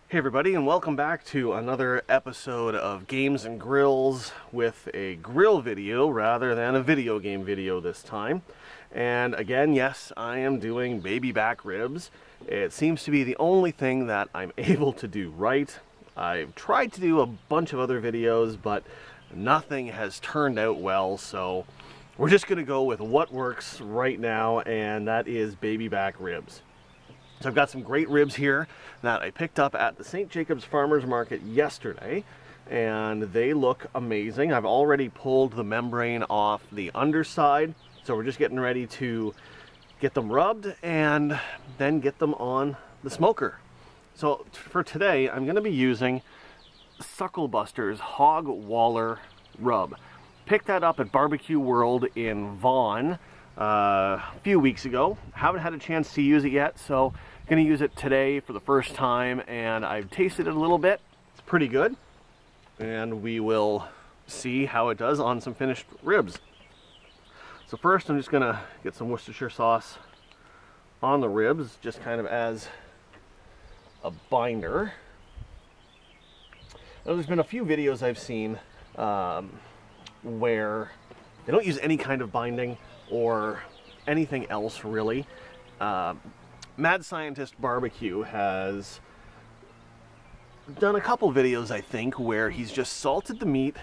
Hey everybody, and welcome back to another episode of Games and Grills with a grill video rather than a video game video this time. And again, yes, I am doing baby back ribs. It seems to be the only thing that I'm able to do right. I've tried to do a bunch of other videos, but nothing has turned out well, so we're just going to go with what works right now, and that is baby back ribs. So I've got some great ribs here that I picked up at the St. Jacobs Farmers Market yesterday, and they look amazing. I've already pulled the membrane off the underside, so we're just getting ready to get them rubbed and then get them on the smoker. So for today, I'm going to be using Sucklebuster's Hog Waller Rub. Picked that up at Barbecue World in Vaughan a few weeks ago. Haven't had a chance to use it yet, so I'm going to use it today for the first time, and I've tasted it a little bit. It's pretty good, and we will see how it does on some finished ribs. So first I'm just going to get some Worcestershire sauce on the ribs, just kind of as a binder. Now, there's been a few videos I've seen where they don't use any kind of binding or anything else really. Mad Scientist Barbecue has done a couple videos, I think, where he's just salted the meat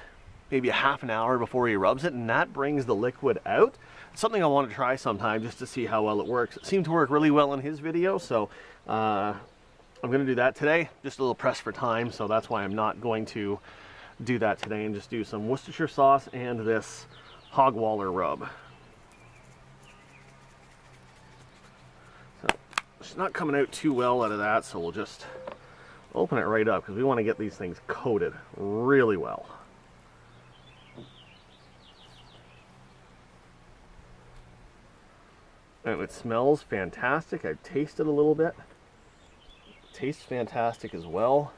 maybe a half an hour before he rubs it, and that brings the liquid out. It's something I want to try sometime just to see how well it works. It seemed to work really well in his video, so I'm going to do that today. Just a little pressed for time, so that's why I'm not going to do that today and just do some Worcestershire sauce and this Hog Waller rub. It's not coming out too well out of that, so we'll just open it right up because we want to get these things coated really well. And it smells fantastic. I've tasted a little bit. It tastes fantastic as well.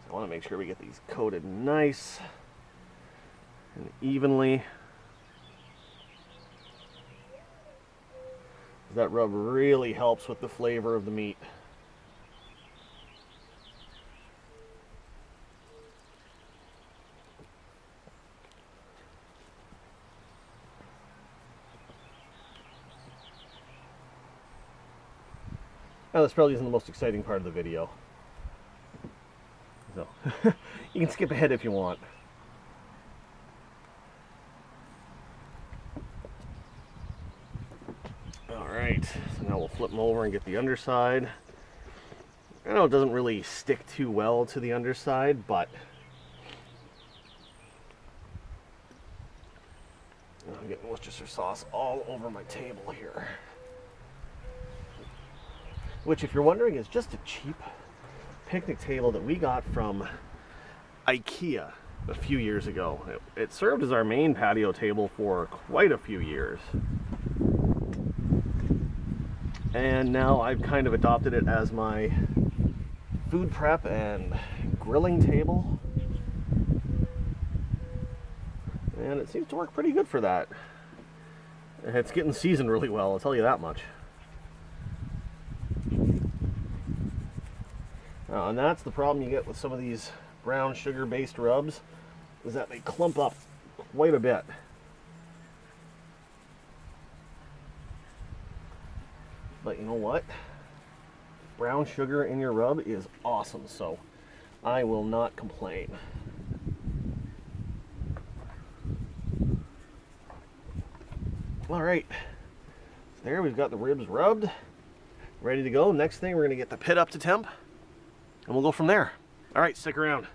So I want to make sure we get these coated nice and evenly. That rub really helps with the flavor of the meat. Now, this probably isn't the most exciting part of the video, so you can skip ahead if you want. Alright, so now we'll flip them over and get the underside. I know it doesn't really stick too well to the underside, but I'm getting Worcestershire sauce all over my table here. Which, if you're wondering, is just a cheap picnic table that we got from IKEA a few years ago. It served as our main patio table for quite a few years. And now I've kind of adopted it as my food prep and grilling table. And it seems to work pretty good for that. It's getting seasoned really well, I'll tell you that much. And that's the problem you get with some of these brown sugar based rubs, is that they clump up quite a bit. But you know what? Brown sugar in your rub is awesome, so I will not complain. Alright, so there we've got the ribs rubbed, ready to go. Next thing, we're going to get the pit up to temp, and we'll go from there. Alright, stick around.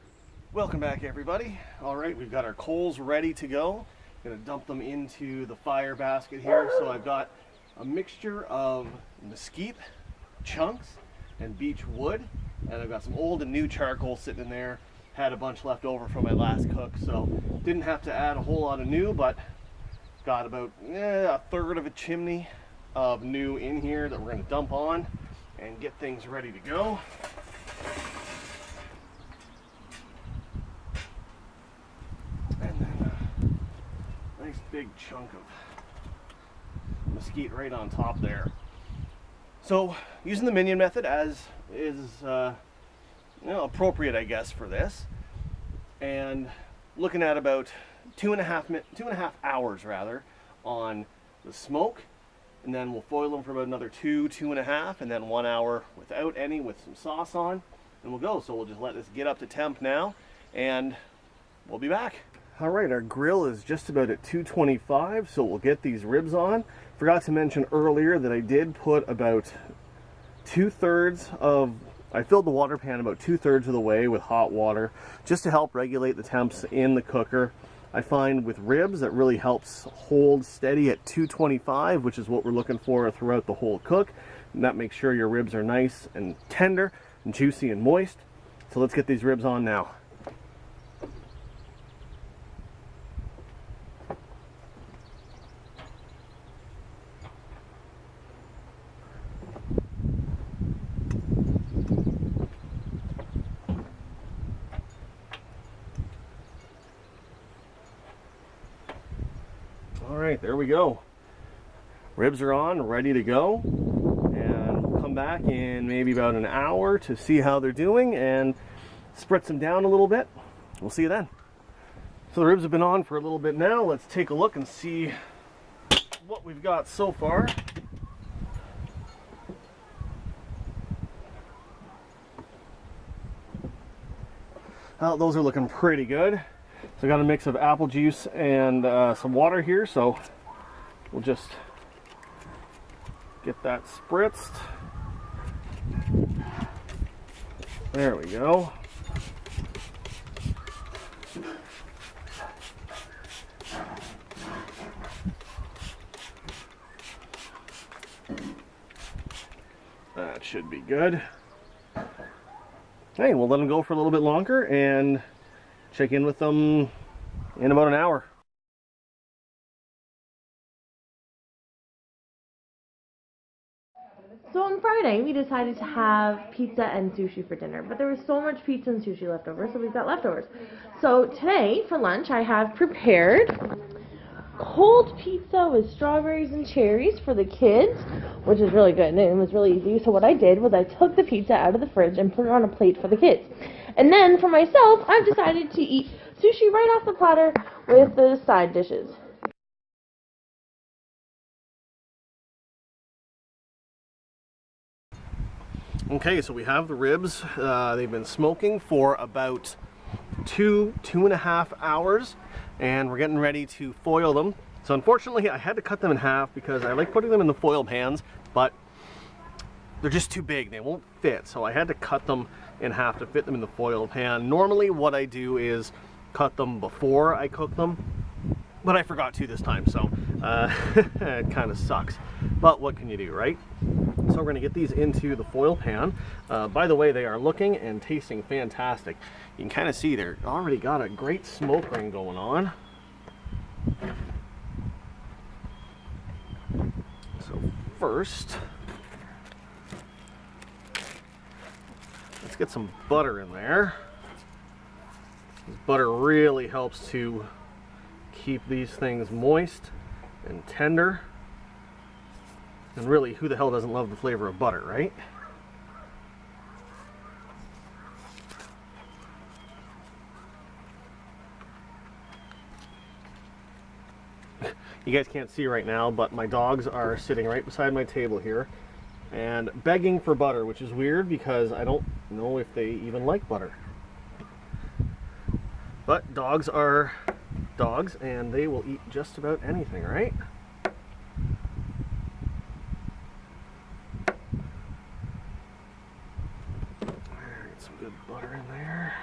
Welcome back, everybody. Alright, we've got our coals ready to go. I'm going to dump them into the fire basket here. So I've got a mixture of mesquite chunks and beech wood, and I've got some old and new charcoal sitting in there. Had a bunch left over from my last cook, so didn't have to add a whole lot of new, but got about a third of a chimney of new in here that we're going to dump on and get things ready to go. And then a nice big chunk of mesquite right on top there. So, using the minion method as is appropriate, I guess, for this. And looking at about 2.5 hours rather on the smoke, and then we'll foil them for about another 2.5, and then 1 hour without any with some sauce on, and we'll go. So we'll just let this get up to temp now, and we'll be back. All right, our grill is just about at 225, so we'll get these ribs on. Forgot to mention earlier that I did put about 2/3 of, I filled the water pan about 2/3 of the way with hot water just to help regulate the temps in the cooker. I find with ribs that really helps hold steady at 225, which is what we're looking for throughout the whole cook. And that makes sure your ribs are nice and tender and juicy and moist. So let's get these ribs on now. Alright, there we go. Ribs are on, ready to go. And we'll come back in maybe about an hour to see how they're doing and spritz them down a little bit. We'll see you then. So the ribs have been on for a little bit now. Let's take a look and see what we've got so far. Well, those are looking pretty good. So I got a mix of apple juice and some water here, so we'll just get that spritzed. There we go. That should be good. Hey, we'll let them go for a little bit longer and check in with them in about an hour. So on Friday, we decided to have pizza and sushi for dinner, but there was so much pizza and sushi left over, so we've got leftovers. So today, for lunch, I have prepared cold pizza with strawberries and cherries for the kids, which is really good, and it was really easy. So what I did was I took the pizza out of the fridge and put it on a plate for the kids. And then for myself, I've decided to eat sushi right off the platter with the side dishes. Okay, so we have the ribs. They've been smoking for about 2.5 hours, and we're getting ready to foil them. So unfortunately, I had to cut them in half because I like putting them in the foil pans, but they're just too big. They won't fit, so I had to cut them in half to fit them in the foil pan. Normally what I do is cut them before I cook them, but I forgot to this time, so it kind of sucks. But what can you do, right? So we're going to get these into the foil pan. By the way, they are looking and tasting fantastic. You can kind of see they're already got a great smoke ring going on. So first, let's get some butter in there. This butter really helps to keep these things moist and tender. And really, who the hell doesn't love the flavor of butter, right? You guys can't see right now, but my dogs are sitting right beside my table here and begging for butter, which is weird because I don't know if they even like butter. But dogs are dogs and they will eat just about anything, right? Alright, some good butter in there.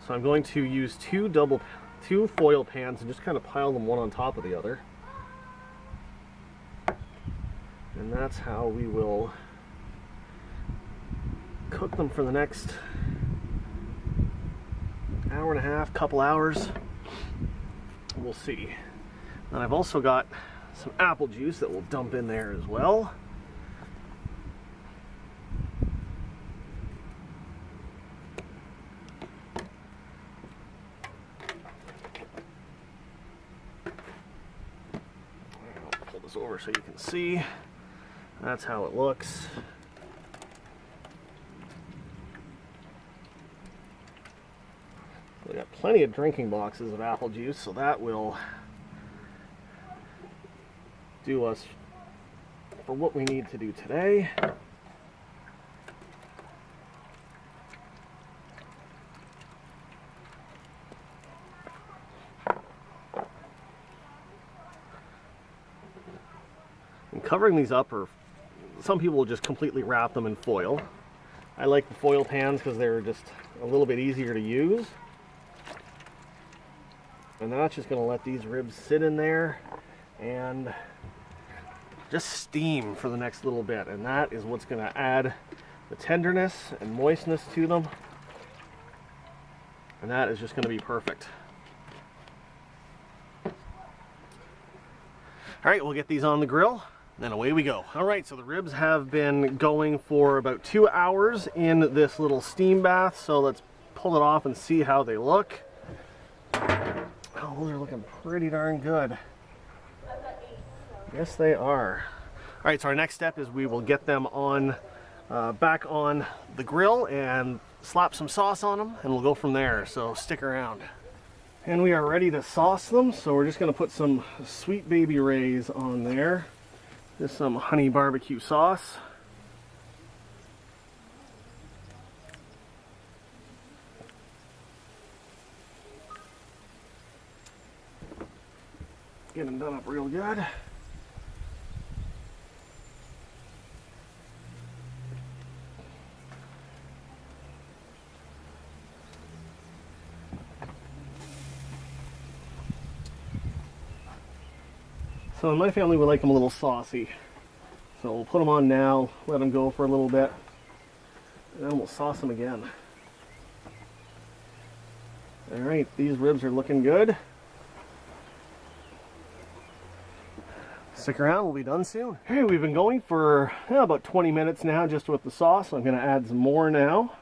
So I'm going to use two foil pans and just kind of pile them one on top of the other. And that's how we will cook them for the next hour and a half, couple hours. We'll see. And I've also got some apple juice that we'll dump in there as well. this over so you can see. That's how it looks. We got plenty of drinking boxes of apple juice, so that will do us for what we need to do today. And covering these up, or some people will just completely wrap them in foil. I like the foil pans because they're just a little bit easier to use. And that's just going to let these ribs sit in there and just steam for the next little bit. And that is what's going to add the tenderness and moistness to them. And that is just going to be perfect. All right, we'll get these on the grill, and then away we go. All right, so the ribs have been going for about 2 hours in this little steam bath. So let's pull it off and see how they look. Oh, those are looking pretty darn good. Yes, they are. All right, so our next step is we will get them on back on the grill and slap some sauce on them, and we'll go from there. So stick around. And we are ready to sauce them. So we're just going to put some Sweet Baby Ray's on there. Just some honey barbecue sauce. Get them done up real good. So in my family we like them a little saucy. So we'll put them on now, let them go for a little bit, and then we'll sauce them again. Alright, these ribs are looking good. Stick around, we'll be done soon. Hey, we've been going for about 20 minutes now just with the sauce. So I'm going to add some more now.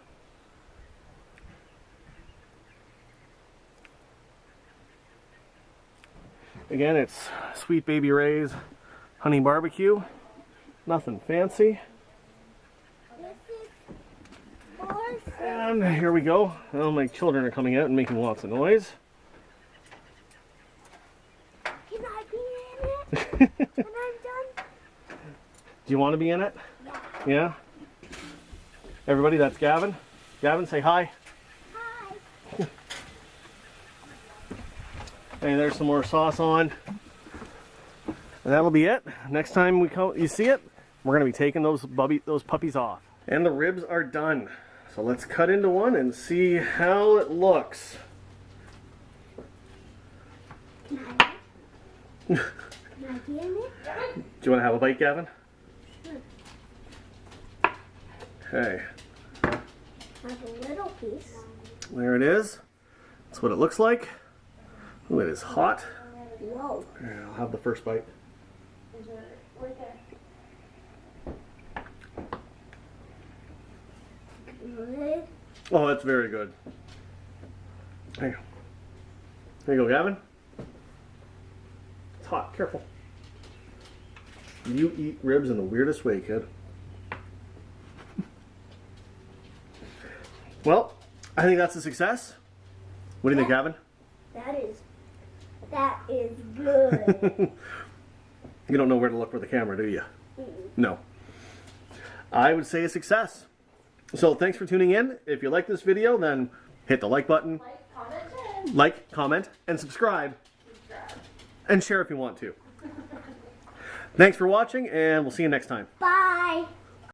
Again, it's Sweet Baby Ray's honey barbecue. Nothing fancy. And here we go. Oh, my children are coming out and making lots of noise. Can I be in it when I'm done? Do you want to be in it? Yeah. Yeah? Everybody, that's Gavin. Gavin, say hi. Hi. Hey, there's some more sauce on. And that'll be it. Next time you see it, we're going to be taking those puppies off. And the ribs are done. So let's cut into one and see how it looks. Can I be in it? Do you want to have a bite, Gavin? Okay. Have a little piece. There it is. That's what it looks like. Ooh, it is hot. Whoa. Here, I'll have the first bite. Good. Oh, that's very good. There you go. There you go, Gavin. It's hot. Careful. You eat ribs in the weirdest way, kid. Well, I think that's a success. What do you think, Gavin? That is good. You don't know where to look for the camera, do you? No. I would say a success. So thanks for tuning in. If you like this video, then hit the like button. Like, comment, and subscribe. And share if you want to. Thanks for watching, and we'll see you next time. Bye.